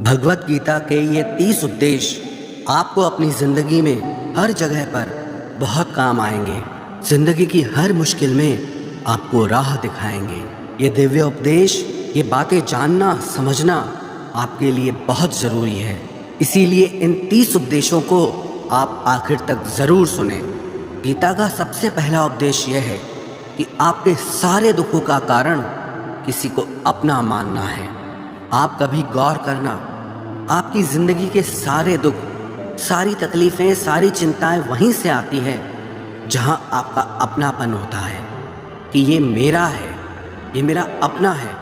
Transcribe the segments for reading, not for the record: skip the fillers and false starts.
भगवत गीता के ये 30 उपदेश आपको अपनी ज़िंदगी में हर जगह पर बहुत काम आएंगे। ज़िंदगी की हर मुश्किल में आपको राह दिखाएंगे। ये दिव्य उपदेश, ये बातें जानना समझना आपके लिए बहुत ज़रूरी है। इसीलिए इन 30 उपदेशों को आप आखिर तक ज़रूर सुनें। गीता का सबसे पहला उपदेश यह है कि आपके सारे दुखों का कारण किसी को अपना मानना है। आप कभी गौर करना, आपकी ज़िंदगी के सारे दुख, सारी तकलीफ़ें, सारी चिंताएं वहीं से आती है जहां आपका अपनापन होता है कि ये मेरा है, ये मेरा अपना है।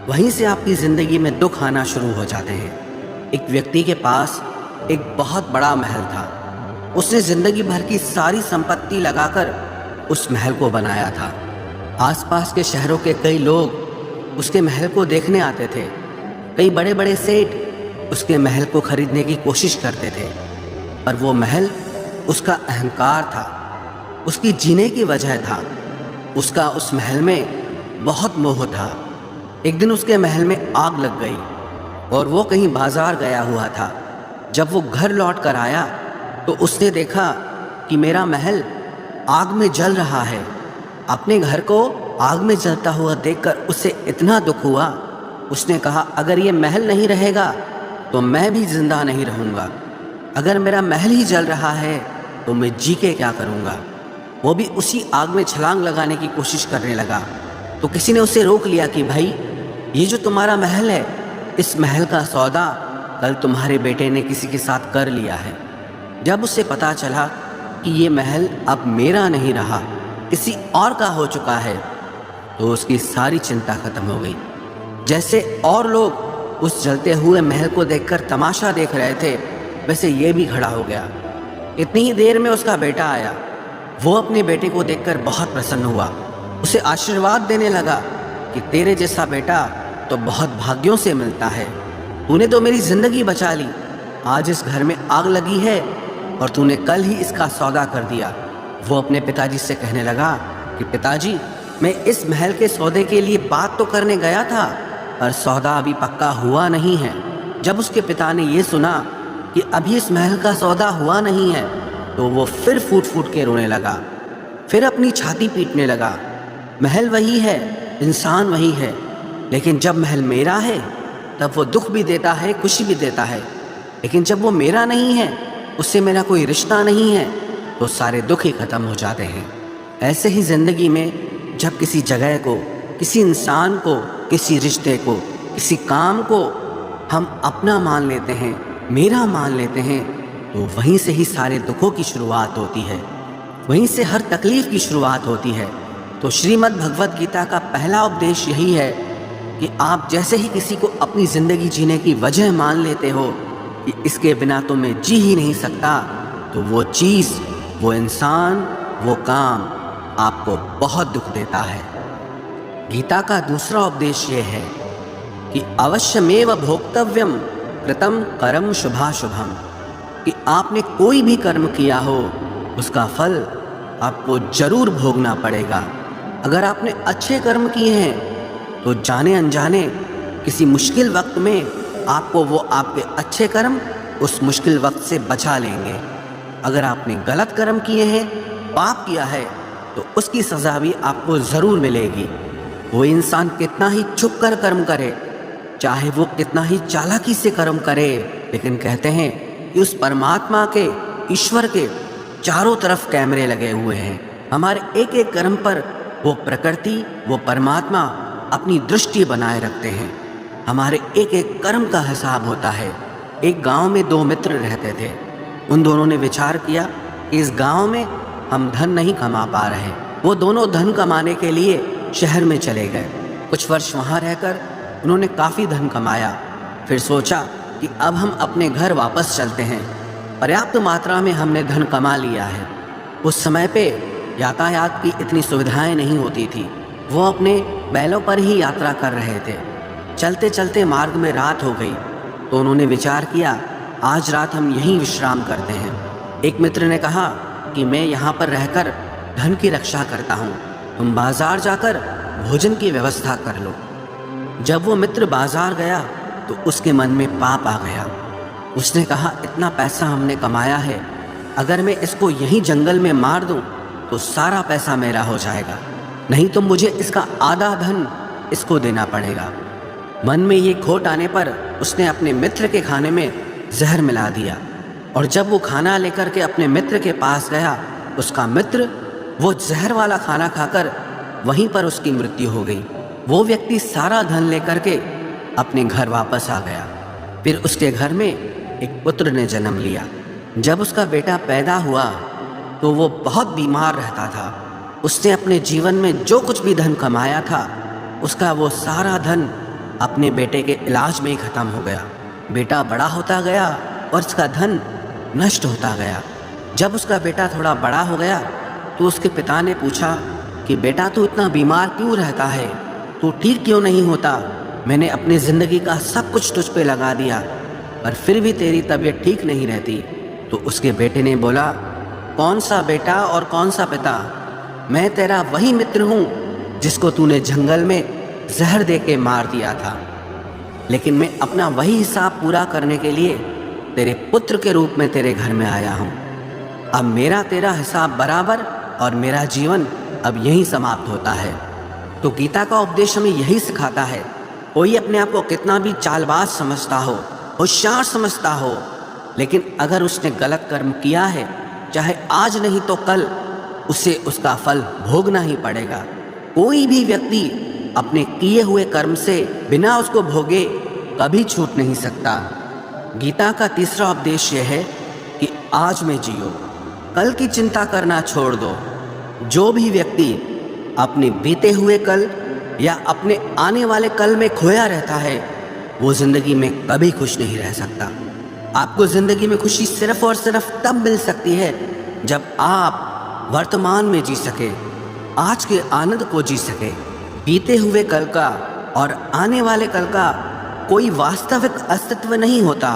वहीं से आपकी ज़िंदगी में दुख आना शुरू हो जाते हैं। एक व्यक्ति के पास एक बहुत बड़ा महल था। उसने ज़िंदगी भर की सारी संपत्ति लगाकर उस महल को बनाया था। आसपास के शहरों के कई लोग उसके महल को देखने आते थे। कई बड़े बड़े सेठ उसके महल को खरीदने की कोशिश करते थे, पर वो महल उसका अहंकार था, उसकी जीने की वजह था। उसका उस महल में बहुत मोह था। एक दिन उसके महल में आग लग गई और वो कहीं बाजार गया हुआ था। जब वो घर लौट कर आया तो उसने देखा कि मेरा महल आग में जल रहा है। अपने घर को आग में जलता हुआ देखकर उसे इतना दुख हुआ। उसने कहा, अगर ये महल नहीं रहेगा तो मैं भी जिंदा नहीं रहूँगा। अगर मेरा महल ही जल रहा है तो मैं जी के क्या करूँगा। वो भी उसी आग में छलांग लगाने की कोशिश करने लगा। तो किसी ने उसे रोक लिया कि भाई, ये जो तुम्हारा महल है, इस महल का सौदा कल तुम्हारे बेटे ने किसी के साथ कर लिया है। जब उसे पता चला कि ये महल अब मेरा नहीं रहा, किसी और का हो चुका है, तो उसकी सारी चिंता खत्म हो गई। जैसे और लोग उस जलते हुए महल को देखकर तमाशा देख रहे थे, वैसे ये भी खड़ा हो गया। इतनी ही देर में उसका बेटा आया। वो अपने बेटे को देखकर बहुत प्रसन्न हुआ। उसे आशीर्वाद देने लगा कि तेरे जैसा बेटा तो बहुत भाग्यों से मिलता है। तूने तो मेरी ज़िंदगी बचा ली। आज इस घर में आग लगी है और तूने कल ही इसका सौदा कर दिया। वो अपने पिताजी से कहने लगा कि पिताजी, मैं इस महल के सौदे के लिए बात तो करने गया था, पर सौदा अभी पक्का हुआ नहीं है। जब उसके पिता ने ये सुना कि अभी इस महल का सौदा हुआ नहीं है, तो वो फिर फूट फूट के रोने लगा, फिर अपनी छाती पीटने लगा। महल वही है, इंसान वही है, लेकिन जब महल मेरा है तब वो दुख भी देता है, खुशी भी देता है। लेकिन जब वो मेरा नहीं है, उससे मेरा कोई रिश्ता नहीं है, तो सारे दुख ही खत्म हो जाते हैं। ऐसे ही ज़िंदगी में जब किसी जगह को, किसी इंसान को, किसी रिश्ते को, किसी काम को हम अपना मान लेते हैं, मेरा मान लेते हैं, तो वहीं से ही सारे दुखों की शुरुआत होती है, वहीं से हर तकलीफ़ की शुरुआत होती है। तो श्रीमद् भगवत गीता का पहला उपदेश यही है कि आप जैसे ही किसी को अपनी ज़िंदगी जीने की वजह मान लेते हो कि इसके बिना तो मैं जी ही नहीं सकता, तो वो चीज़, वो इंसान, वो काम आपको बहुत दुख देता है। गीता का दूसरा उपदेश ये है कि अवश्यमेव भोक्तव्यम कृतं कर्म शुभाशुभम, कि आपने कोई भी कर्म किया हो उसका फल आपको जरूर भोगना पड़ेगा। अगर आपने अच्छे कर्म किए हैं तो जाने अनजाने किसी मुश्किल वक्त में आपको वो आपके अच्छे कर्म उस मुश्किल वक्त से बचा लेंगे। अगर आपने गलत कर्म किए हैं, पाप किया है, तो उसकी सज़ा भी आपको ज़रूर मिलेगी। वो इंसान कितना ही छुप कर कर्म करे, चाहे वो कितना ही चालाकी से कर्म करे, लेकिन कहते हैं कि उस परमात्मा के, ईश्वर के चारों तरफ कैमरे लगे हुए हैं। हमारे एक एक कर्म पर वो प्रकृति, वो परमात्मा अपनी दृष्टि बनाए रखते हैं। हमारे एक एक कर्म का हिसाब होता है। एक गांव में दो मित्र रहते थे। उन दोनों ने विचार किया कि इस गांव में हम धन नहीं कमा पा रहे। वो दोनों धन कमाने के लिए शहर में चले गए। कुछ वर्ष वहाँ रहकर उन्होंने काफ़ी धन कमाया। फिर सोचा कि अब हम अपने घर वापस चलते हैं, पर्याप्त मात्रा में हमने धन कमा लिया है। उस समय पे यातायात की इतनी सुविधाएं नहीं होती थी। वो अपने बैलों पर ही यात्रा कर रहे थे। चलते चलते मार्ग में रात हो गई, तो उन्होंने विचार किया, आज रात हम यहीं विश्राम करते हैं। एक मित्र ने कहा कि मैं यहाँ पर रहकर धन की रक्षा करता हूँ, तुम बाजार जाकर भोजन की व्यवस्था कर लो। जब वो मित्र बाजार गया तो उसके मन में पाप आ गया। उसने कहा, इतना पैसा हमने कमाया है, अगर मैं इसको यहीं जंगल में मार दूं तो सारा पैसा मेरा हो जाएगा, नहीं तो मुझे इसका आधा धन इसको देना पड़ेगा। मन में ये खोट आने पर उसने अपने मित्र के खाने में जहर मिला दिया, और जब वो खाना लेकर के अपने मित्र के पास गया, उसका मित्र वो जहर वाला खाना खाकर वहीं पर उसकी मृत्यु हो गई। वो व्यक्ति सारा धन लेकर के अपने घर वापस आ गया। फिर उसके घर में एक पुत्र ने जन्म लिया। जब उसका बेटा पैदा हुआ तो वो बहुत बीमार रहता था। उसने अपने जीवन में जो कुछ भी धन कमाया था, उसका वो सारा धन अपने बेटे के इलाज में ही ख़त्म हो गया। बेटा बड़ा होता गया और उसका धन नष्ट होता गया। जब उसका बेटा थोड़ा बड़ा हो गया तो उसके पिता ने पूछा कि बेटा, तू इतना बीमार क्यों रहता है, तू ठीक क्यों नहीं होता? मैंने अपनी ज़िंदगी का सब कुछ तुझ पे लगा दिया, पर फिर भी तेरी तबीयत ठीक नहीं रहती। तो उसके बेटे ने बोला, कौन सा बेटा और कौन सा पिता? मैं तेरा वही मित्र हूँ जिसको तूने जंगल में जहर दे के मार दिया था, लेकिन मैं अपना वही हिसाब पूरा करने के लिए तेरे पुत्र के रूप में तेरे घर में आया हूँ। अब मेरा तेरा हिसाब बराबर और मेरा जीवन अब यहीं समाप्त होता है। तो गीता का उपदेश हमें यही सिखाता है, कोई अपने आप को कितना भी चालबाज समझता हो, होशियार समझता हो, लेकिन अगर उसने गलत कर्म किया है, चाहे आज नहीं तो कल उसे उसका फल भोगना ही पड़ेगा। कोई भी व्यक्ति अपने किए हुए कर्म से बिना उसको भोगे कभी छूट नहीं सकता। गीता का तीसरा उपदेश यह है कि आज में जियो, कल की चिंता करना छोड़ दो। जो भी व्यक्ति अपने बीते हुए कल या अपने आने वाले कल में खोया रहता है, वो ज़िंदगी में कभी खुश नहीं रह सकता। आपको ज़िंदगी में खुशी सिर्फ और सिर्फ तब मिल सकती है जब आप वर्तमान में जी सके, आज के आनंद को जी सके। बीते हुए कल का और आने वाले कल का कोई वास्तविक अस्तित्व नहीं होता,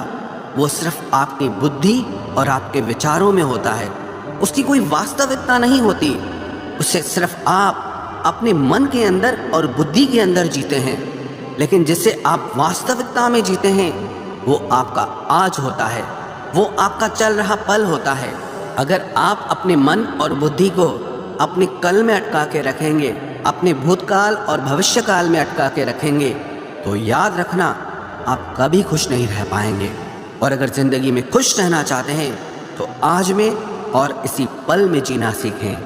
वो सिर्फ आपकी बुद्धि और आपके विचारों में होता है। उसकी कोई वास्तविकता नहीं होती, उसे सिर्फ आप अपने मन के अंदर और बुद्धि के अंदर जीते हैं। लेकिन जिससे आप वास्तविकता में जीते हैं, वो आपका आज होता है, वो आपका चल रहा पल होता है। अगर आप अपने मन और बुद्धि को अपने कल में अटका के रखेंगे, अपने भूतकाल और भविष्यकाल में अटका के रखेंगे, तो याद रखना, आप कभी खुश नहीं रह पाएंगे। और अगर ज़िंदगी में खुश रहना चाहते हैं तो आज में और इसी पल में जीना सीखें।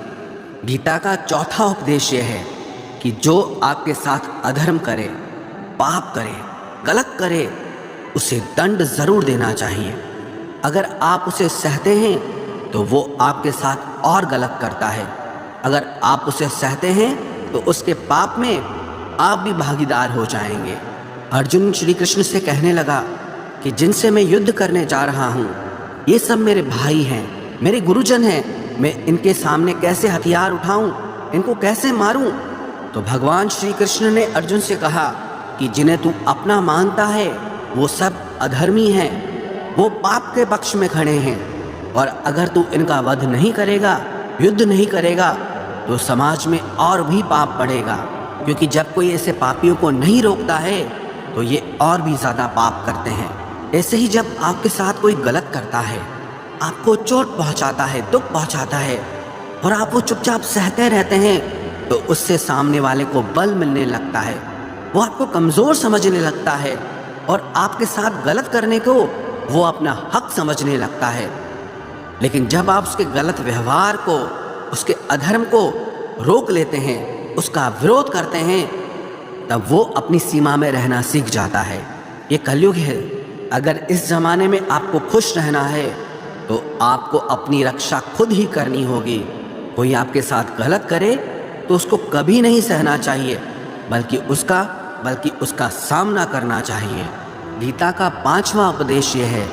गीता का चौथा उपदेश यह है कि जो आपके साथ अधर्म करे, पाप करे, गलत करे, उसे दंड ज़रूर देना चाहिए। अगर आप उसे सहते हैं तो वो आपके साथ और गलत करता है। अगर आप उसे सहते हैं तो उसके पाप में आप भी भागीदार हो जाएंगे। अर्जुन श्री कृष्ण से कहने लगा कि जिनसे मैं युद्ध करने जा रहा हूँ, ये सब मेरे भाई हैं, मेरे गुरुजन हैं, मैं इनके सामने कैसे हथियार उठाऊं, इनको कैसे मारूं? तो भगवान श्री कृष्ण ने अर्जुन से कहा कि जिन्हें तू अपना मानता है वो सब अधर्मी हैं, वो पाप के पक्ष में खड़े हैं, और अगर तू इनका वध नहीं करेगा, युद्ध नहीं करेगा, तो समाज में और भी पाप बढ़ेगा। क्योंकि जब कोई ऐसे पापियों को नहीं रोकता है तो ये और भी ज़्यादा पाप करते हैं। ऐसे ही जब आपके साथ कोई गलत करता है, आपको चोट पहुंचाता है, दुख पहुंचाता है, और आप वो चुपचाप सहते रहते हैं, तो उससे सामने वाले को बल मिलने लगता है, वो आपको कमज़ोर समझने लगता है, और आपके साथ गलत करने को वो अपना हक समझने लगता है। लेकिन जब आप उसके गलत व्यवहार को, उसके अधर्म को रोक लेते हैं, उसका विरोध करते हैं, तब वो अपनी सीमा में रहना सीख जाता है। ये कलयुग है। अगर इस ज़माने में आपको खुश रहना है तो आपको अपनी रक्षा खुद ही करनी होगी। कोई आपके साथ गलत करे तो उसको कभी नहीं सहना चाहिए, बल्कि उसका सामना करना चाहिए। गीता का 5वां उपदेश ये है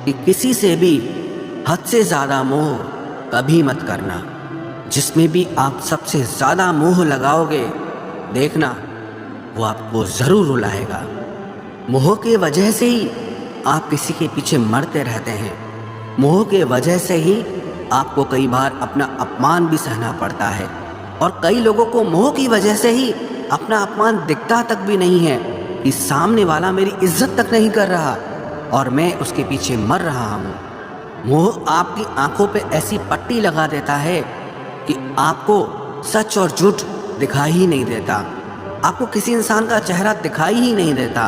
कि किसी से भी हद से ज़्यादा मोह कभी मत करना। जिसमें भी आप सबसे ज़्यादा मोह लगाओगे, देखना वो आपको ज़रूर रुलाएगा। मोह की वजह से ही आप किसी के पीछे मरते रहते हैं। मोह के वजह से ही आपको कई बार अपना अपमान भी सहना पड़ता है, और कई लोगों को मोह की वजह से ही अपना अपमान दिखता तक भी नहीं है, कि सामने वाला मेरी इज्जत तक नहीं कर रहा और मैं उसके पीछे मर रहा हूँ। मोह आपकी आंखों पे ऐसी पट्टी लगा देता है कि आपको सच और झूठ दिखाई ही नहीं देता। आपको किसी इंसान का चेहरा दिखाई ही नहीं देता।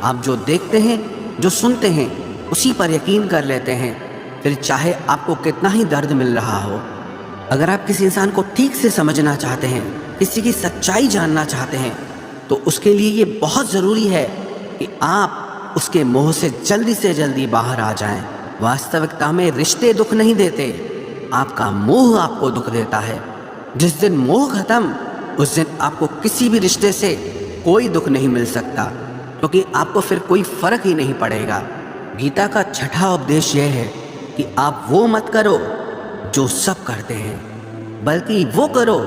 आप जो देखते हैं, जो सुनते हैं, उसी पर यकीन कर लेते हैं, फिर चाहे आपको कितना ही दर्द मिल रहा हो। अगर आप किसी इंसान को ठीक से समझना चाहते हैं, किसी की सच्चाई जानना चाहते हैं, तो उसके लिए ये बहुत ज़रूरी है कि आप उसके मोह से जल्दी बाहर आ जाएं। वास्तविकता में रिश्ते दुख नहीं देते, आपका मोह आपको दुख देता है। जिस दिन मोह खत्म, उस दिन आपको किसी भी रिश्ते से कोई दुख नहीं मिल सकता, क्योंकि आपको फिर कोई फर्क ही नहीं पड़ेगा। गीता का छठा उपदेश यह है कि आप वो मत करो जो सब करते हैं, बल्कि वो करो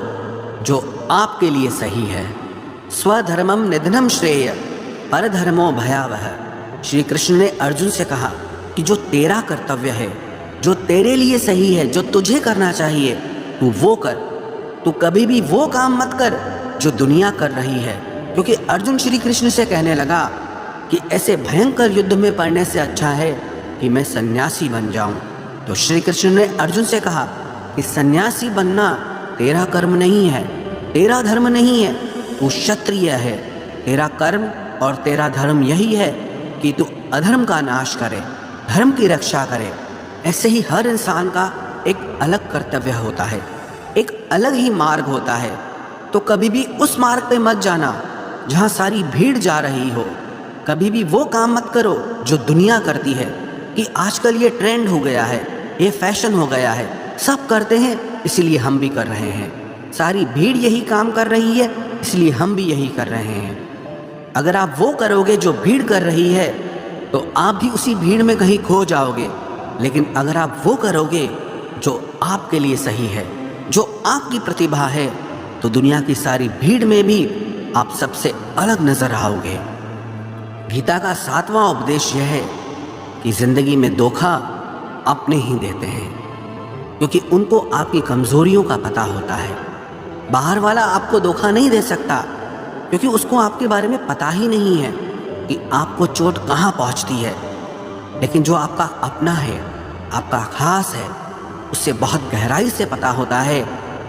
जो आपके लिए सही है। स्वधर्मम निधनम श्रेय परधर्मो भयावह। श्री कृष्ण ने अर्जुन से कहा कि जो तेरा कर्तव्य है, जो तेरे लिए सही है, जो तुझे करना चाहिए, तू वो कर। तू कभी भी वो काम मत कर जो दुनिया कर रही है। क्योंकि अर्जुन श्री कृष्ण से कहने लगा कि ऐसे भयंकर युद्ध में पड़ने से अच्छा है कि मैं सन्यासी बन जाऊं। तो श्री कृष्ण ने अर्जुन से कहा कि सन्यासी बनना तेरा कर्म नहीं है, तेरा धर्म नहीं है, तू क्षत्रिय है। तेरा कर्म और तेरा धर्म यही है कि तू अधर्म का नाश करे, धर्म की रक्षा करे। ऐसे ही हर इंसान का एक अलग कर्तव्य होता है, एक अलग ही मार्ग होता है। तो कभी भी उस मार्ग पे मत जाना जहाँ सारी भीड़ जा रही हो। कभी भी वो काम मत करो जो दुनिया करती है कि आजकल ये ट्रेंड हो गया है, ये फैशन हो गया है, सब करते हैं इसलिए हम भी कर रहे हैं। सारी भीड़ यही काम कर रही है इसलिए हम भी यही कर रहे हैं। अगर आप वो करोगे जो भीड़ कर रही है तो आप भी उसी भीड़ में कहीं खो जाओगे। लेकिन अगर आप वो करोगे जो आपके लिए सही है, जो आपकी प्रतिभा है, तो दुनिया की सारी भीड़ में भी आप सबसे अलग नजर आओगे। गीता का 7वां उपदेश यह है कि जिंदगी में धोखा अपने ही देते हैं, क्योंकि उनको आपकी कमजोरियों का पता होता है। बाहर वाला आपको धोखा नहीं दे सकता, क्योंकि उसको आपके बारे में पता ही नहीं है कि आपको चोट कहाँ पहुँचती है। लेकिन जो आपका अपना है, आपका खास है, उससे बहुत गहराई से पता होता है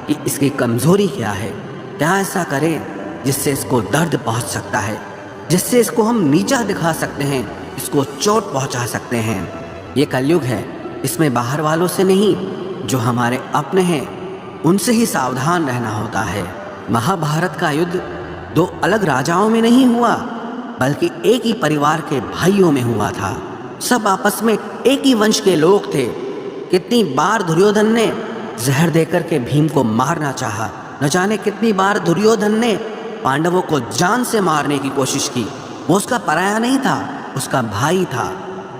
कि इसकी कमजोरी क्या है, क्या ऐसा करें जिससे इसको दर्द पहुंच सकता है, जिससे इसको हम नीचा दिखा सकते हैं, इसको चोट पहुंचा सकते हैं। ये कलयुग है, इसमें बाहर वालों से नहीं, जो हमारे अपने हैं उनसे ही सावधान रहना होता है। महाभारत का युद्ध दो अलग राजाओं में नहीं हुआ, बल्कि एक ही परिवार के भाइयों में हुआ था। सब आपस में एक ही वंश के लोग थे। कितनी बार दुर्योधन ने जहर देकर के भीम को मारना चाहा, न जाने कितनी बार दुर्योधन ने पांडवों को जान से मारने की कोशिश की। वो उसका पराया नहीं था, उसका भाई था।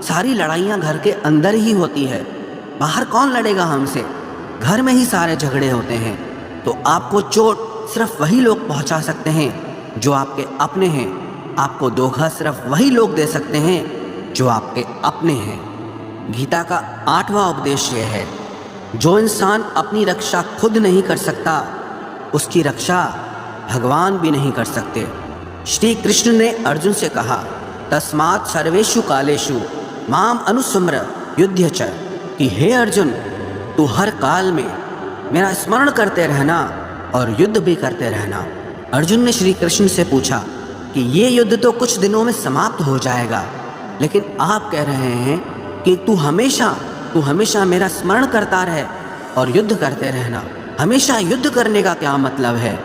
सारी लड़ाइयाँ घर के अंदर ही होती है, बाहर कौन लड़ेगा हमसे? घर में ही सारे झगड़े होते हैं। तो आपको चोट सिर्फ वही लोग पहुंचा सकते हैं जो आपके अपने हैं। आपको धोखा सिर्फ वही लोग दे सकते हैं जो आपके अपने हैं। गीता का 8वां उपदेश यह है, जो इंसान अपनी रक्षा खुद नहीं कर सकता, उसकी रक्षा भगवान भी नहीं कर सकते। श्री कृष्ण ने अर्जुन से कहा, तस्मात् सर्वेषु कालेषु माम अनुस्मर युध्य च, कि हे अर्जुन, तू हर काल में मेरा स्मरण करते रहना और युद्ध भी करते रहना। अर्जुन ने श्री कृष्ण से पूछा कि ये युद्ध तो कुछ दिनों में समाप्त हो जाएगा, लेकिन आप कह रहे हैं कि तू हमेशा मेरा स्मरण करता रहे और युद्ध करते रहना। हमेशा युद्ध करने का क्या मतलब है?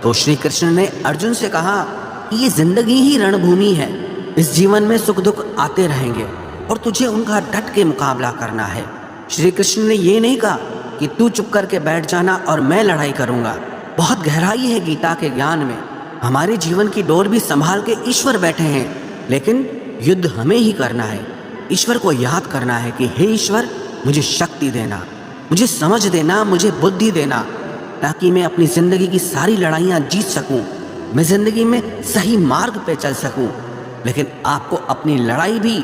तो श्री कृष्ण ने अर्जुन से कहा कि ये जिंदगी ही रणभूमि है। इस जीवन में सुख दुख आते रहेंगे और तुझे उनका डट के मुकाबला करना है। श्री कृष्ण ने ये नहीं कहा कि तू चुप करके बैठ जाना और मैं लड़ाई करूंगा। बहुत गहराई है गीता के ज्ञान में। हमारे जीवन की डोर भी संभाल के ईश्वर बैठे हैं, लेकिन युद्ध हमें ही करना है। ईश्वर को याद करना है कि हे ईश्वर, मुझे शक्ति देना, मुझे समझ देना, मुझे बुद्धि देना, ताकि मैं अपनी ज़िंदगी की सारी लड़ाइयाँ जीत सकूं, मैं ज़िंदगी में सही मार्ग पे चल सकूं। लेकिन आपको अपनी लड़ाई भी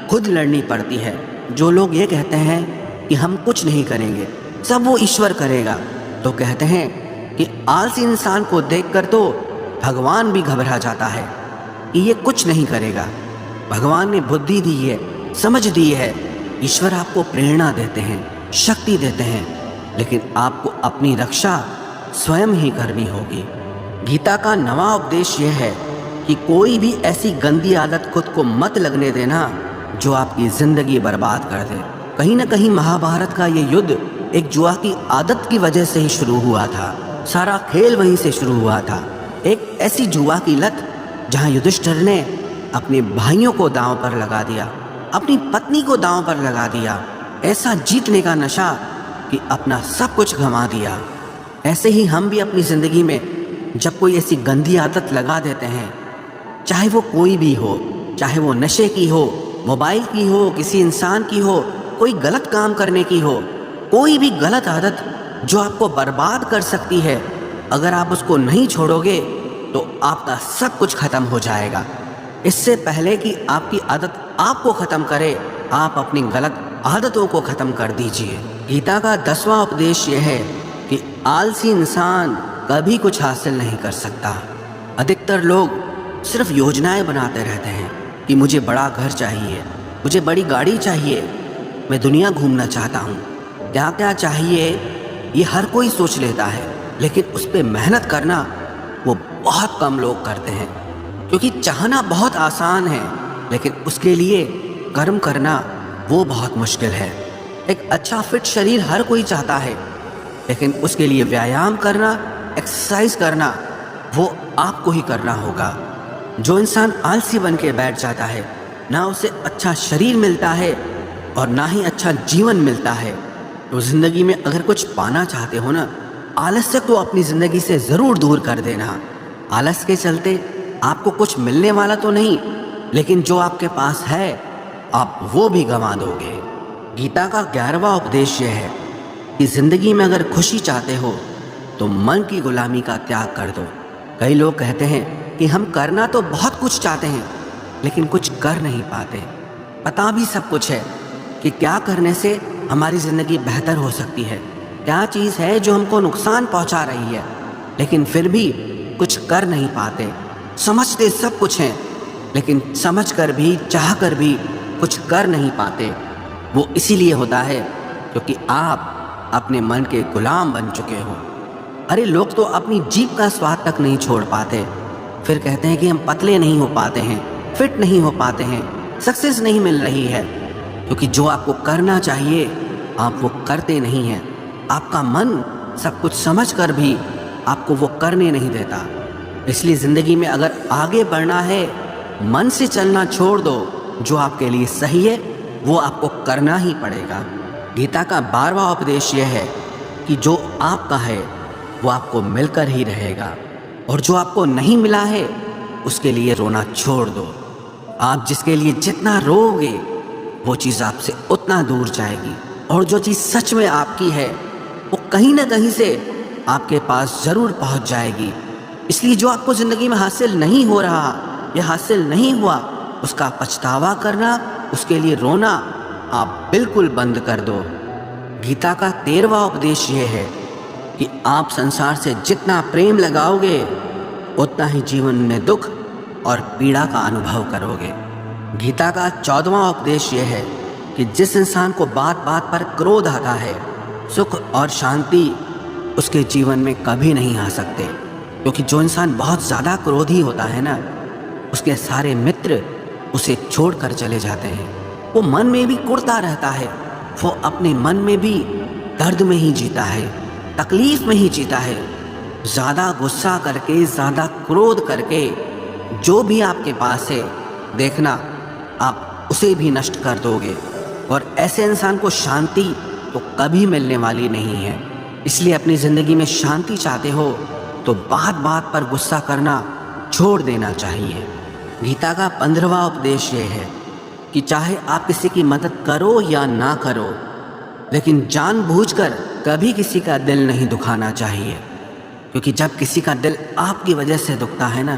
खुद लड़नी पड़ती है। जो लोग ये कहते हैं कि हम कुछ नहीं करेंगे, सब वो ईश्वर करेगा, तो कहते हैं कि आलसी इंसान को देखकर तो भगवान भी घबरा जाता है। कि ये कुछ नहीं करेगा। भगवान ने बुद्धि दी है, समझ दी है। ईश्वर आपको प्रेरणा देते हैं, शक्ति देते हैं, लेकिन आपको अपनी रक्षा स्वयं ही करनी होगी। गीता का नवा उपदेश यह है कि कोई भी ऐसी गंदी आदत खुद को मत लगने देना जो आपकी जिंदगी बर्बाद कर दे। कहीं ना कहीं महाभारत का ये युद्ध एक जुआ की आदत की वजह से ही शुरू हुआ था। सारा खेल वहीं से शुरू हुआ था। एक ऐसी जुआ की लत जहां युधिष्ठिर ने अपने भाइयों को दांव पर लगा दिया, अपनी पत्नी को दांव पर लगा दिया। ऐसा जीतने का नशा कि अपना सब कुछ गंवा दिया। ऐसे ही हम भी अपनी ज़िंदगी में जब कोई ऐसी गंदी आदत लगा देते हैं, चाहे वो कोई भी हो, चाहे वो नशे की हो, मोबाइल की हो, किसी इंसान की हो, कोई गलत काम करने की हो, कोई भी गलत आदत जो आपको बर्बाद कर सकती है, अगर आप उसको नहीं छोड़ोगे तो आपका सब कुछ खत्म हो जाएगा। इससे पहले कि आपकी आदत आपको खत्म करे, आप अपनी गलत आदतों को खत्म कर दीजिए। गीता का 10वां उपदेश यह है कि आलसी इंसान कभी कुछ हासिल नहीं कर सकता। अधिकतर लोग सिर्फ योजनाएं बनाते रहते हैं कि मुझे बड़ा घर चाहिए, मुझे बड़ी गाड़ी चाहिए, मैं दुनिया घूमना चाहता हूँ, क्या क्या चाहिए ये हर कोई सोच लेता है, लेकिन उस पर मेहनत करना वो बहुत कम लोग करते हैं। क्योंकि चाहना बहुत आसान है, लेकिन उसके लिए कर्म करना वो बहुत मुश्किल है। एक अच्छा फिट शरीर हर कोई चाहता है, लेकिन उसके लिए व्यायाम करना, एक्सरसाइज करना वो आपको ही करना होगा। जो इंसान आलसी बन के बैठ जाता है, ना उसे अच्छा शरीर मिलता है और ना ही अच्छा जीवन मिलता है। तो ज़िंदगी में अगर कुछ पाना चाहते हो ना, आलस्य को अपनी ज़िंदगी से ज़रूर दूर कर देना। आलस के चलते आपको कुछ मिलने वाला तो नहीं, लेकिन जो आपके पास है आप वो भी गंवा दोगे। गीता का 11वां उपदेश यह है कि ज़िंदगी में अगर खुशी चाहते हो तो मन की गुलामी का त्याग कर दो। कई लोग कहते हैं कि हम करना तो बहुत कुछ चाहते हैं, लेकिन कुछ कर नहीं पाते। पता भी सब कुछ है कि क्या करने से हमारी ज़िंदगी बेहतर हो सकती है, क्या चीज़ है जो हमको नुकसान पहुंचा रही है, लेकिन फिर भी कुछ कर नहीं पाते। समझते सब कुछ हैं, लेकिन समझ कर भी, चाह कर भी कुछ कर नहीं पाते। वो इसीलिए होता है क्योंकि आप अपने मन के गुलाम बन चुके हो। अरे लोग तो अपनी जीभ का स्वाद तक नहीं छोड़ पाते, फिर कहते हैं कि हम पतले नहीं हो पाते हैं, फिट नहीं हो पाते हैं, सक्सेस नहीं मिल रही है। क्योंकि जो आपको करना चाहिए आप वो करते नहीं हैं। आपका मन सब कुछ समझ कर भी आपको वो करने नहीं देता। इसलिए ज़िंदगी में अगर आगे बढ़ना है, मन से चलना छोड़ दो। जो आपके लिए सही है वो आपको करना ही पड़ेगा। गीता का 12वां उपदेश यह है कि जो आपका है वो आपको मिलकर ही रहेगा, और जो आपको नहीं मिला है उसके लिए रोना छोड़ दो। आप जिसके लिए जितना रोओगे वो चीज़ आपसे उतना दूर जाएगी, और जो चीज़ सच में आपकी है वो कहीं ना कहीं से आपके पास ज़रूर पहुंच जाएगी। इसलिए जो आपको ज़िंदगी में हासिल नहीं हो रहा या हासिल नहीं हुआ, उसका पछतावा करना, उसके लिए रोना आप बिल्कुल बंद कर दो। गीता का 13वां उपदेश यह है कि आप संसार से जितना प्रेम लगाओगे उतना ही जीवन में दुख और पीड़ा का अनुभव करोगे। गीता का 14वां उपदेश यह है कि जिस इंसान को बात बात पर क्रोध आता है, सुख और शांति उसके जीवन में कभी नहीं आ सकते। क्योंकि जो इंसान बहुत ज़्यादा क्रोधी होता है ना, उसके सारे मित्र उसे छोड़कर चले जाते हैं। वो मन में भी कुढ़ता रहता है, वो अपने मन में भी दर्द में ही जीता है, तकलीफ में ही जीता है। ज़्यादा गुस्सा करके, ज़्यादा क्रोध करके जो भी आपके पास है, देखना आप उसे भी नष्ट कर दोगे। और ऐसे इंसान को शांति तो कभी मिलने वाली नहीं है। इसलिए अपनी ज़िंदगी में शांति चाहते हो तो बात बात पर गुस्सा करना छोड़ देना चाहिए। गीता का 15वां उपदेश ये है कि चाहे आप किसी की मदद करो या ना करो, लेकिन जानबूझकर कभी किसी का दिल नहीं दुखाना चाहिए। क्योंकि जब किसी का दिल आपकी वजह से दुखता है ना,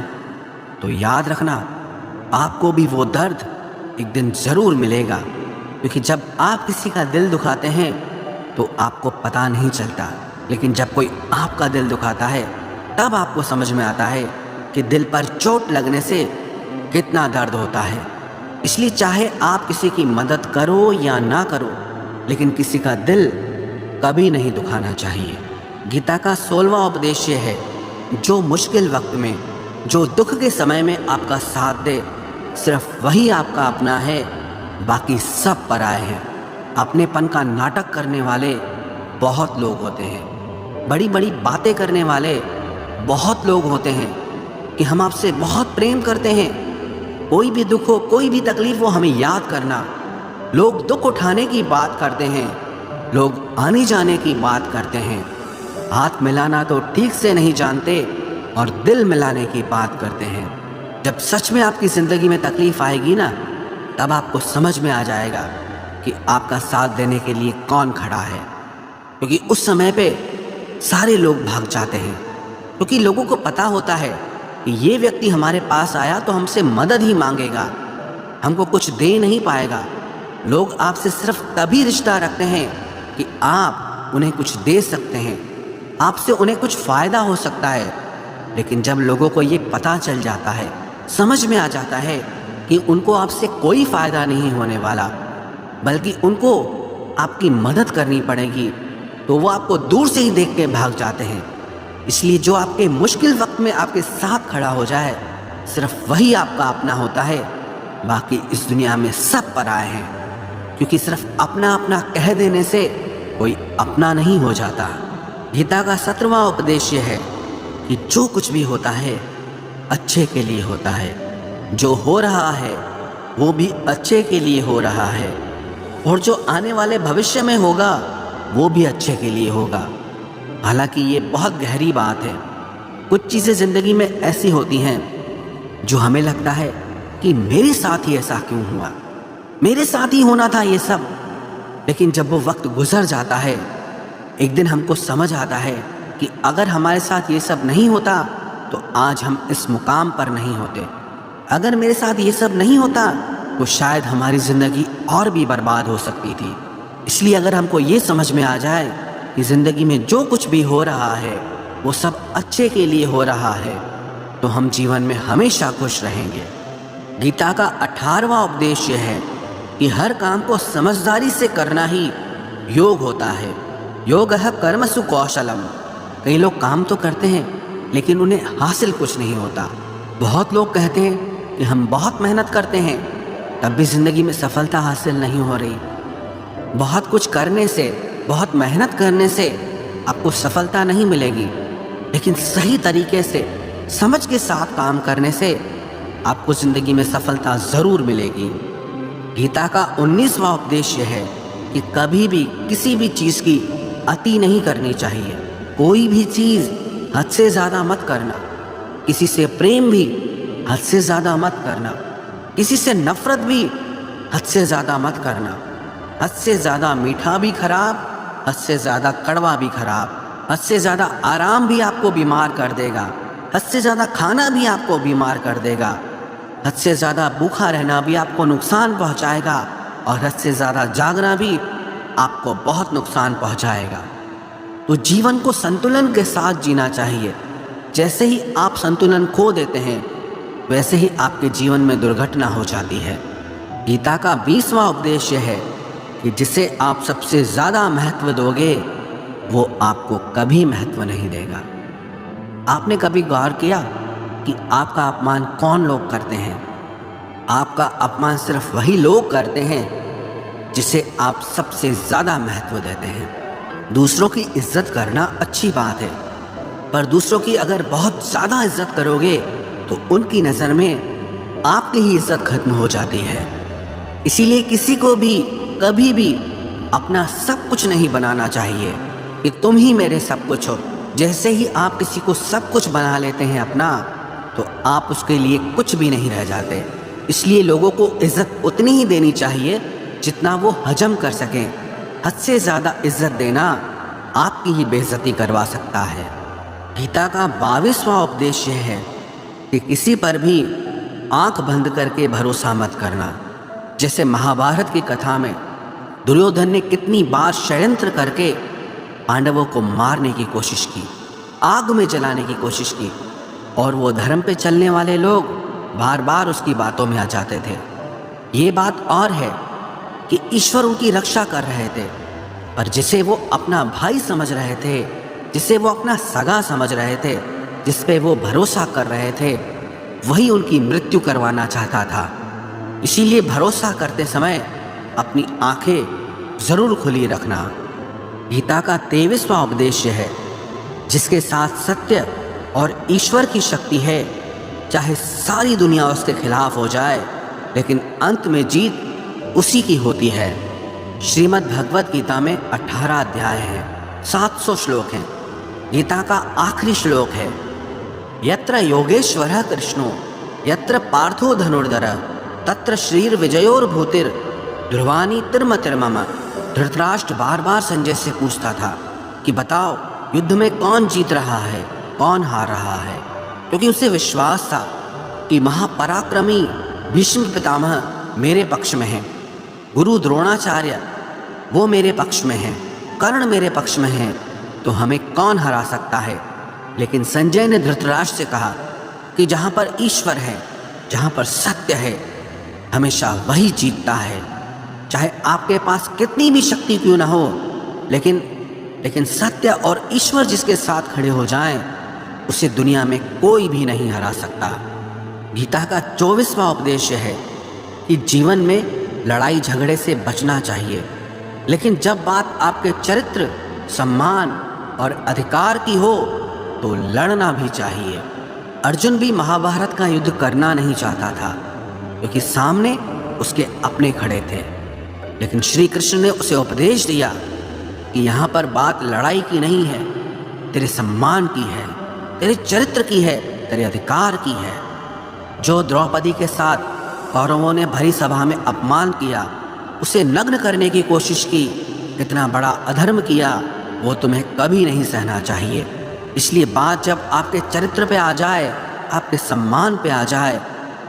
तो याद रखना आपको भी वो दर्द एक दिन ज़रूर मिलेगा। क्योंकि जब आप किसी का दिल दुखाते हैं तो आपको पता नहीं चलता, लेकिन जब कोई आपका दिल दुखाता है तब आपको समझ में आता है कि दिल पर चोट लगने से कितना दर्द होता है। इसलिए चाहे आप किसी की मदद करो या ना करो, लेकिन किसी का दिल कभी नहीं दुखाना चाहिए। गीता का 16वां उपदेश ये है, जो मुश्किल वक्त में, जो दुख के समय में आपका साथ दे, सिर्फ वही आपका अपना है, बाकी सब पराए हैं। अपनेपन का नाटक करने वाले बहुत लोग होते हैं, बड़ी बड़ी बातें करने वाले बहुत लोग होते हैं कि हम आपसे बहुत प्रेम करते हैं, कोई भी दुख हो, कोई भी तकलीफ हो, हमें याद करना। लोग दुख उठाने की बात करते हैं, लोग आने जाने की बात करते हैं, हाथ मिलाना तो ठीक से नहीं जानते और दिल मिलाने की बात करते हैं। जब सच में आपकी ज़िंदगी में तकलीफ आएगी ना, तब आपको समझ में आ जाएगा कि आपका साथ देने के लिए कौन खड़ा है। क्योंकि उस समय पे सारे लोग भाग जाते हैं, क्योंकि लोगों को पता होता है कि ये व्यक्ति हमारे पास आया तो हमसे मदद ही मांगेगा, हमको कुछ दे नहीं पाएगा। लोग आपसे सिर्फ तभी रिश्ता रखते हैं कि आप उन्हें कुछ दे सकते हैं, आपसे उन्हें कुछ फ़ायदा हो सकता है। लेकिन जब लोगों को ये पता चल जाता है, समझ में आ जाता है कि उनको आपसे कोई फ़ायदा नहीं होने वाला, बल्कि उनको आपकी मदद करनी पड़ेगी, तो वो आपको दूर से ही देख के भाग जाते हैं। इसलिए जो आपके मुश्किल वक्त में आपके साथ खड़ा हो जाए, सिर्फ वही आपका अपना होता है, बाकी इस दुनिया में सब पराए हैं। क्योंकि सिर्फ अपना अपना कह देने से कोई अपना नहीं हो जाता। गीता का 17वां उपदेश यह है कि जो कुछ भी होता है अच्छे के लिए होता है, जो हो रहा है वो भी अच्छे के लिए हो रहा है, और जो आने वाले भविष्य में होगा वो भी अच्छे के लिए होगा। हालांकि ये बहुत गहरी बात है। कुछ चीज़ें ज़िंदगी में ऐसी होती हैं जो हमें लगता है कि मेरे साथ ही ऐसा क्यों हुआ, मेरे साथ ही होना था ये सब। लेकिन जब वो वक्त गुजर जाता है, एक दिन हमको समझ आता है कि अगर हमारे साथ ये सब नहीं होता तो आज हम इस मुकाम पर नहीं होते। अगर मेरे साथ ये सब नहीं होता तो शायद हमारी ज़िंदगी और भी बर्बाद हो सकती थी। इसलिए अगर हमको ये समझ में आ जाए कि ज़िंदगी में जो कुछ भी हो रहा है वो सब अच्छे के लिए हो रहा है, तो हम जीवन में हमेशा खुश रहेंगे। गीता का 18वां उपदेश यह है कि हर काम को समझदारी से करना ही योग होता है। योगः कर्मसु कौशलम। कई लोग काम तो करते हैं लेकिन उन्हें हासिल कुछ नहीं होता। बहुत लोग कहते हैं कि हम बहुत मेहनत करते हैं, तब भी ज़िंदगी में सफलता हासिल नहीं हो रही। बहुत कुछ करने से, बहुत मेहनत करने से आपको सफलता नहीं मिलेगी, लेकिन सही तरीके से, समझ के साथ काम करने से आपको ज़िंदगी में सफलता ज़रूर मिलेगी। गीता का 19वां उपदेश यह है कि कभी भी किसी भी चीज़ की अति नहीं करनी चाहिए। कोई भी चीज़ हद से ज़्यादा मत करना। किसी से प्रेम भी हद से ज़्यादा मत करना। किसी से नफ़रत भी हद से ज़्यादा मत करना। हद से ज़्यादा मीठा भी खराब, हद से ज़्यादा कड़वा भी खराब। हद से ज़्यादा आराम भी आपको बीमार कर देगा। हद से ज़्यादा खाना भी आपको बीमार कर देगा। हद से ज़्यादा भूखा रहना भी आपको नुकसान पहुंचाएगा, और हद से ज़्यादा जागना भी आपको बहुत नुकसान पहुंचाएगा। तो जीवन को संतुलन के साथ जीना चाहिए। जैसे ही आप संतुलन खो देते हैं, वैसे ही आपके जीवन में दुर्घटना हो जाती है। गीता का 20वां उपदेश यह है कि जिसे आप सबसे ज़्यादा महत्व दोगे, वो आपको कभी महत्व नहीं देगा। आपने कभी गौर किया कि आपका अपमान कौन लोग करते हैं? आपका अपमान सिर्फ वही लोग करते हैं जिसे आप सबसे ज़्यादा महत्व देते हैं। दूसरों की इज्जत करना अच्छी बात है, पर दूसरों की अगर बहुत ज़्यादा इज्जत करोगे तो उनकी नज़र में आपकी ही इज्जत खत्म हो जाती है। इसीलिए किसी को भी कभी भी अपना सब कुछ नहीं बनाना चाहिए कि तुम ही मेरे सब कुछ हो। जैसे ही आप किसी को सब कुछ बना लेते हैं अपना, तो आप उसके लिए कुछ भी नहीं रह जाते। इसलिए लोगों को इज्जत उतनी ही देनी चाहिए जितना वो हजम कर सकें। हद से ज़्यादा इज्जत देना आपकी ही बेइज्जती करवा सकता है। गीता का 22वां उपदेश यह है कि किसी पर भी आंख बंद करके भरोसा मत करना। जैसे महाभारत की कथा में दुर्योधन ने कितनी बार षड्यंत्र करके पांडवों को मारने की कोशिश की, आग में जलाने की कोशिश की, और वो धर्म पे चलने वाले लोग बार बार उसकी बातों में आ जाते थे। ये बात और है कि ईश्वर उनकी रक्षा कर रहे थे, पर जिसे वो अपना भाई समझ रहे थे, जिसे वो अपना सगा समझ रहे थे, जिस पे वो भरोसा कर रहे थे, वही उनकी मृत्यु करवाना चाहता था। इसीलिए भरोसा करते समय अपनी आंखें जरूर खुली रखना। गीता का 23वां उपदेश है, जिसके साथ सत्य और ईश्वर की शक्ति है, चाहे सारी दुनिया उसके खिलाफ हो जाए, लेकिन अंत में जीत उसी की होती है। श्रीमद् भगवत गीता में 18 अध्याय हैं, 700 श्लोक हैं। गीता का आखिरी श्लोक है, यत्र योगेश्वरः कृष्णो यत्र पार्थो धनुर्धरः तत्र श्रीर विजयोर्भूतिर ध्रुवानी तिर्मतिर्मम। धृतराष्ट्र बार बार संजय से पूछता था कि बताओ, युद्ध में कौन जीत रहा है, कौन हार रहा है, क्योंकि उसे विश्वास था कि महापराक्रमी भीष्म पितामह मेरे पक्ष में हैं, गुरु द्रोणाचार्य वो मेरे पक्ष में हैं, कर्ण मेरे पक्ष में हैं, तो हमें कौन हरा सकता है। लेकिन संजय ने धृतराष्ट्र से कहा कि जहाँ पर ईश्वर है, जहाँ पर सत्य है, हमेशा वही जीतता है। चाहे आपके पास कितनी भी शक्ति क्यों ना हो, लेकिन सत्य और ईश्वर जिसके साथ खड़े हो जाएं, उसे दुनिया में कोई भी नहीं हरा सकता। गीता का 24वां उपदेश है कि जीवन में लड़ाई झगड़े से बचना चाहिए, लेकिन जब बात आपके चरित्र, सम्मान और अधिकार की हो तो लड़ना भी चाहिए। अर्जुन भी महाभारत का युद्ध करना नहीं चाहता था, क्योंकि सामने उसके अपने खड़े थे, लेकिन श्री कृष्ण ने उसे उपदेश दिया कि यहाँ पर बात लड़ाई की नहीं है, तेरे सम्मान की है, तेरे चरित्र की है, तेरे अधिकार की है। जो द्रौपदी के साथ कौरवों ने भरी सभा में अपमान किया, उसे नग्न करने की कोशिश की, कितना बड़ा अधर्म किया, वो तुम्हें कभी नहीं सहना चाहिए। इसलिए बात जब आपके चरित्र पे आ जाए, आपके सम्मान पे आ जाए,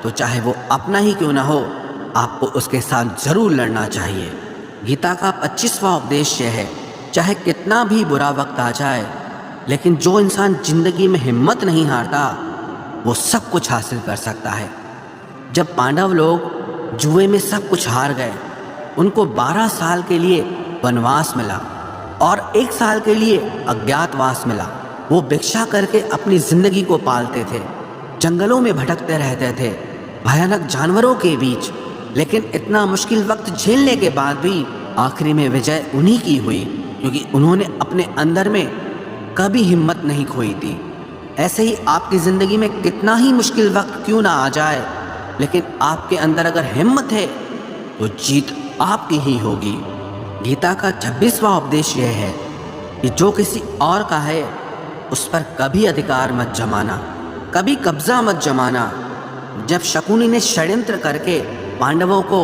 तो चाहे वो अपना ही क्यों ना हो, आपको उसके साथ जरूर लड़ना चाहिए। गीता का 25वां उपदेश है, चाहे कितना भी बुरा वक्त आ जाए, लेकिन जो इंसान जिंदगी में हिम्मत नहीं हारता, वो सब कुछ हासिल कर सकता है। जब पांडव लोग जुए में सब कुछ हार गए, उनको 12 साल के लिए वनवास मिला और 1 साल के लिए अज्ञातवास मिला। वो भिक्षा करके अपनी जिंदगी को पालते थे, जंगलों में भटकते रहते थे, भयानक जानवरों के बीच, लेकिन इतना मुश्किल वक्त झेलने के बाद भी आखिरी में विजय उन्हीं की हुई, क्योंकि उन्होंने अपने अंदर में कभी हिम्मत नहीं खोई थी। ऐसे ही आपकी ज़िंदगी में कितना ही मुश्किल वक्त क्यों ना आ जाए, लेकिन आपके अंदर अगर हिम्मत है तो जीत आपकी ही होगी। गीता का 26वां उपदेश यह है कि जो किसी और का है, उस पर कभी अधिकार मत जमाना, कभी कब्जा मत जमाना। जब शकुनी ने षड्यंत्र करके पांडवों को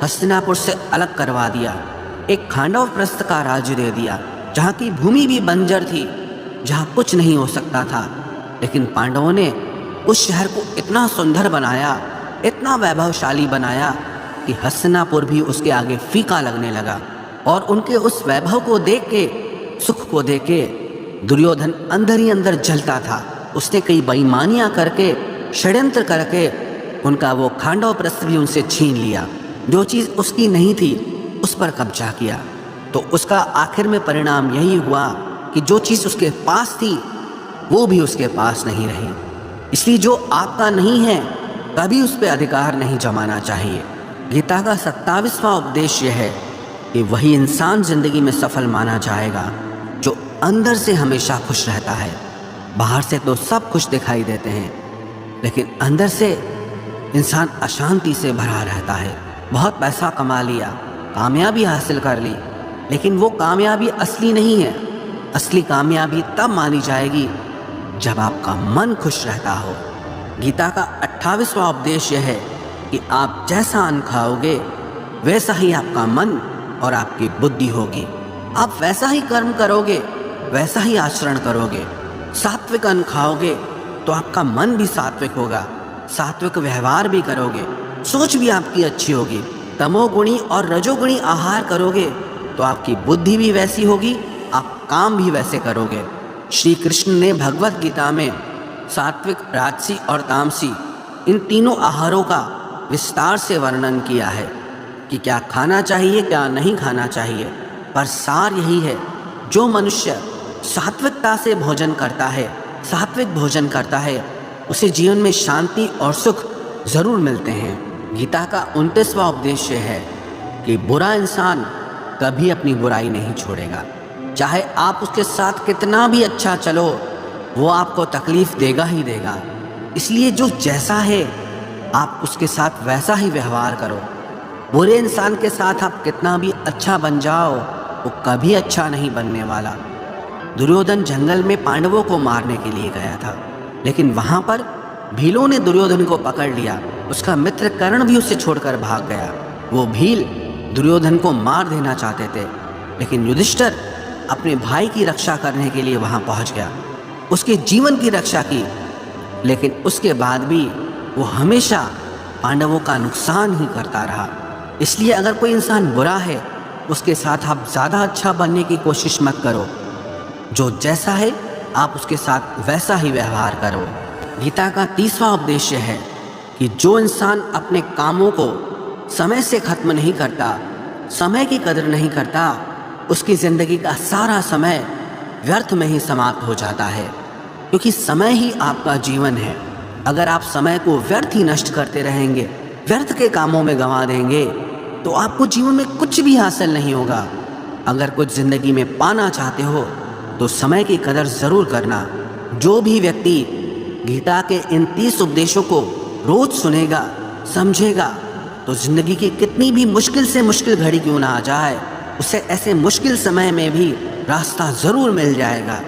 हस्तिनापुर से अलग करवा दिया, एक खांडवप्रस्थ का राज्य दे दिया, जहाँ की भूमि भी बंजर थी, जहाँ कुछ नहीं हो सकता था, लेकिन पांडवों ने उस शहर को इतना सुंदर बनाया, इतना वैभवशाली बनाया कि हस्तिनापुर भी उसके आगे फीका लगने लगा। और उनके उस वैभव को देख के, सुख को देख के दुर्योधन अंदर ही अंदर जलता था। उसने कई बेईमानियां करके, षड्यंत्र करके उनका वो खांडवप्रस्थ भी उनसे छीन लिया। जो चीज़ उसकी नहीं थी, उस पर कब्जा किया। तो उसका आखिर में परिणाम यही हुआ कि जो चीज़ उसके पास थी, वो भी उसके पास नहीं रही। इसलिए जो आपका नहीं है, कभी उस पर अधिकार नहीं जमाना चाहिए। गीता का 27वां उपदेश यह है कि वही इंसान जिंदगी में सफल माना जाएगा जो अंदर से हमेशा खुश रहता है। बाहर से तो सब खुश दिखाई देते हैं, लेकिन अंदर से इंसान अशांति से भरा रहता है। बहुत पैसा कमा लिया, कामयाबी हासिल कर ली, लेकिन वो कामयाबी असली नहीं है। असली कामयाबी तब मानी जाएगी जब आपका मन खुश रहता हो। गीता का 28वां उपदेश यह है कि आप जैसा अन्न खाओगे, वैसा ही आपका मन और आपकी बुद्धि होगी। आप वैसा ही कर्म करोगे, वैसा ही आचरण करोगे। सात्विक अन्न खाओगे तो आपका मन भी सात्विक होगा, सात्विक व्यवहार भी करोगे, सोच भी आपकी अच्छी होगी। तमोगुणी और रजोगुणी आहार करोगे तो आपकी बुद्धि भी वैसी होगी, आप काम भी वैसे करोगे। श्री कृष्ण ने भगवत गीता में सात्विक, राजसी और तामसी इन तीनों आहारों का विस्तार से वर्णन किया है कि क्या खाना चाहिए, क्या नहीं खाना चाहिए। पर सार यही है, जो मनुष्य सात्विकता से भोजन करता है, सात्विक भोजन करता है, उसे जीवन में शांति और सुख ज़रूर मिलते हैं। गीता का 29वां उपदेश है कि बुरा इंसान कभी अपनी बुराई नहीं छोड़ेगा। चाहे आप उसके साथ कितना भी अच्छा चलो, वो आपको तकलीफ़ देगा ही देगा। इसलिए जो जैसा है आप उसके साथ वैसा ही व्यवहार करो। बुरे इंसान के साथ आप कितना भी अच्छा बन जाओ, वो कभी अच्छा नहीं बनने वाला। दुर्योधन जंगल में पांडवों को मारने के लिए गया था, लेकिन वहाँ पर भीलों ने दुर्योधन को पकड़ लिया। उसका मित्र कर्ण भी उसे छोड़कर भाग गया। वो भील दुर्योधन को मार देना चाहते थे, लेकिन युधिष्ठिर अपने भाई की रक्षा करने के लिए वहाँ पहुँच गया, उसके जीवन की रक्षा की। लेकिन उसके बाद भी वो हमेशा पांडवों का नुकसान ही करता रहा। इसलिए अगर कोई इंसान बुरा है, उसके साथ आप ज़्यादा अच्छा बनने की कोशिश मत करो। जो जैसा है आप उसके साथ वैसा ही व्यवहार करो। गीता का 30वां उपदेश है कि जो इंसान अपने कामों को समय से ख़त्म नहीं करता, समय की कदर नहीं करता, उसकी ज़िंदगी का सारा समय व्यर्थ में ही समाप्त हो जाता है। क्योंकि समय ही आपका जीवन है। अगर आप समय को व्यर्थ ही नष्ट करते रहेंगे, व्यर्थ के कामों में गंवा देंगे, तो आपको जीवन में कुछ भी हासिल नहीं होगा। अगर कुछ ज़िंदगी में पाना चाहते हो तो समय की कदर ज़रूर करना। जो भी व्यक्ति गीता के इन 30 उपदेशों को रोज़ सुनेगा, समझेगा, तो ज़िंदगी की कितनी भी मुश्किल से मुश्किल घड़ी क्यों ना आ जाए, उसे ऐसे मुश्किल समय में भी रास्ता ज़रूर मिल जाएगा।